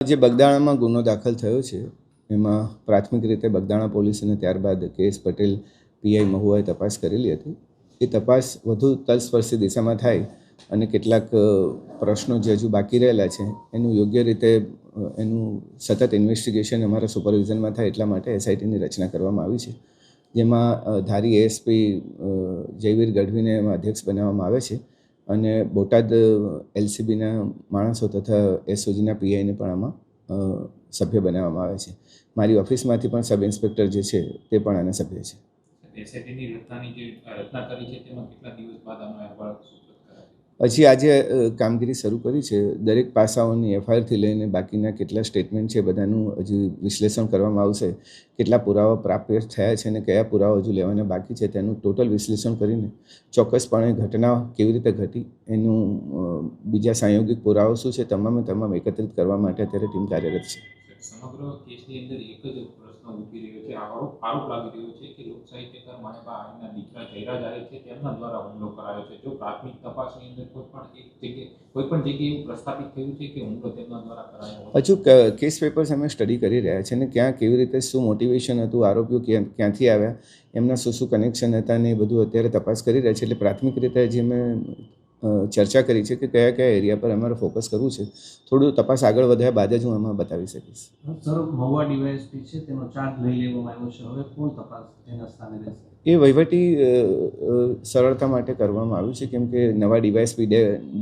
જે બગદાણામાં ગુનો દાખલ થયો છે એમાં પ્રાથમિક રીતે બગદાણા પોલીસ અને ત્યારબાદ કેએસ પટેલ પીઆઈ મહુવાએ તપાસ કરેલી હતી. એ તપાસ વધુ તલસ્પર્શી દિશામાં થાય અને કેટલાક પ્રશ્નો જે હજુ બાકી રહેલા છે એનું યોગ્ય રીતે એનું સતત ઇન્વેસ્ટિગેશન અમારા સુપરવિઝનમાં થાય એટલા માટે એસઆઈટીની રચના કરવામાં આવી છે, જેમાં ધારી એએસપી જયવીર ગઢવીને એમાં અધ્યક્ષ બનાવવામાં આવે છે અને બોટાદ એલસીબીના માણસો તથા એસઓજીના પીઆઈને પણ આમાં સભ્ય બનાવવામાં આવે છે. મારી ઓફિસમાંથી પણ સબ ઇન્સ્પેક્ટર જે છે તે પણ આના સભ્ય છે. એસઆઈટીની રચના કરી છે તેમાં કેટલા દિવસ બાદ આનો અહેવાલ હજી આજે કામગીરી શરૂ કરી છે. દરેક પાસાઓની એફઆઈઆરથી લઈને બાકીના કેટલા સ્ટેટમેન્ટ છે બધાનું હજી વિશ્લેષણ કરવામાં આવશે. કેટલા પુરાવા પ્રાપ્ત થયા છે અને કયા પુરાવા હજુ લેવાના બાકી છે તેનું ટોટલ વિશ્લેષણ કરીને ચોક્કસપણે ઘટના કેવી રીતે ઘટી એનું બીજા સંયોગિક પુરાવા શું છે તમામ એકત્રિત કરવા માટે અત્યારે ટીમ કાર્યરત છે. સમગ્ર કેસની અંદર એક જ પ્રશ્ન ઉઠી રહ્યો છે, આરોપ લાગી રહ્યો છે કે લોક સાહિત્યકાર માણેકના દીકરા જયરાજ આરે છે તેમના દ્વારા હુમલો કરાયો છે. જો પ્રાથમિક તપાસની અંદર કોઈ પણ જગ્યાએ એવું પ્રસ્થાપિત થયું છે કે હુમલો તેમના દ્વારા કરાયો? હજુ કેસ પેપર્સ અમે સ્ટડી કરી રહ્યા છે અને ક્યાં કેવી રીતે શું મોટિવેશન હતું, આરોપીઓ ક્યાંથી આવ્યા, એમના શું કનેક્શન હતા ને એ બધું અત્યારે તપાસ કરી રહ્યા છે. એટલે પ્રાથમિક રીતે જે અમે ચર્ચા કરી છે કે કયા કયા એરિયા પર અમારે ફોકસ કરવું છે. થોડું તપાસ આગળ વધ્યા બાદ જ હું આમાં બતાવી શકીશ. સર, મહુવા ડીવાયએસપી છે તેનો ચાર્જ લઈ લેવામાં આવ્યો છે, હવે કોણ તપાસ તેના સ્થાને રહેશે? એ વહીવટી સરળતા માટે કરવામાં આવ્યું છે, કેમ કે નવા ડીવાયએસપી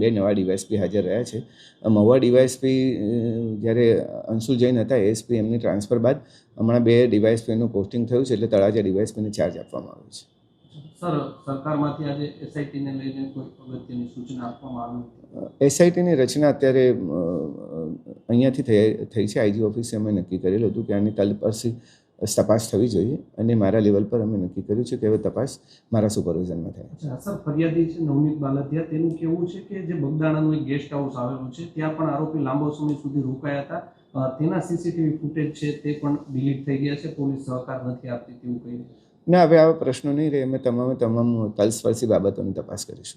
બે નવા ડીવાયએસપી હાજર રહ્યા છે. મહુવા ડીવાયએસપી જ્યારે અંશુલ જૈન હતા એએસપી, એમની ટ્રાન્સફર બાદ હમણાં બે ડીવાયએસપીનું પોસ્ટિંગ થયું છે, એટલે તળાજા ડીવાયએસપીને ચાર્જ આપવામાં આવ્યો છે. સર, સરકારમાંથી આજે એસઆઈટીને લઈને કોઈ અગત્યની સૂચના આપવામાં આવી? એસઆઈટીની રચના અત્યારે અહીંયાથી થઈ છે. આઈજી ઓફિસે અમે નક્કી કરેલું હતું કે આની તલસ્પર્શી તપાસ થવી જોઈએ અને મારા લેવલ પર અમે નક્કી કર્યું છે કે હવે તપાસ મારા સુપરવિઝનમાં થાય. સર, ફરિયાદી છે નવનીત બાલદિયા, તેનું કહેવું છે કે જે બગદાણાનું એક ગેસ્ટ હાઉસ આવેલું છે ત્યાં પણ આરોપી લાંબો સમય સુધી રોકાયા હતા, તેના સીસીટીવી ફૂટેજ છે તે પણ ડિલીટ થઈ ગયા છે, પોલીસ સહકાર નથી આપતી તેવું કહીને. ના, હવે આવા પ્રશ્નો નહીં રહે. અમે તમામ તલસ્પર્શી બાબતોની તપાસ કરીશું.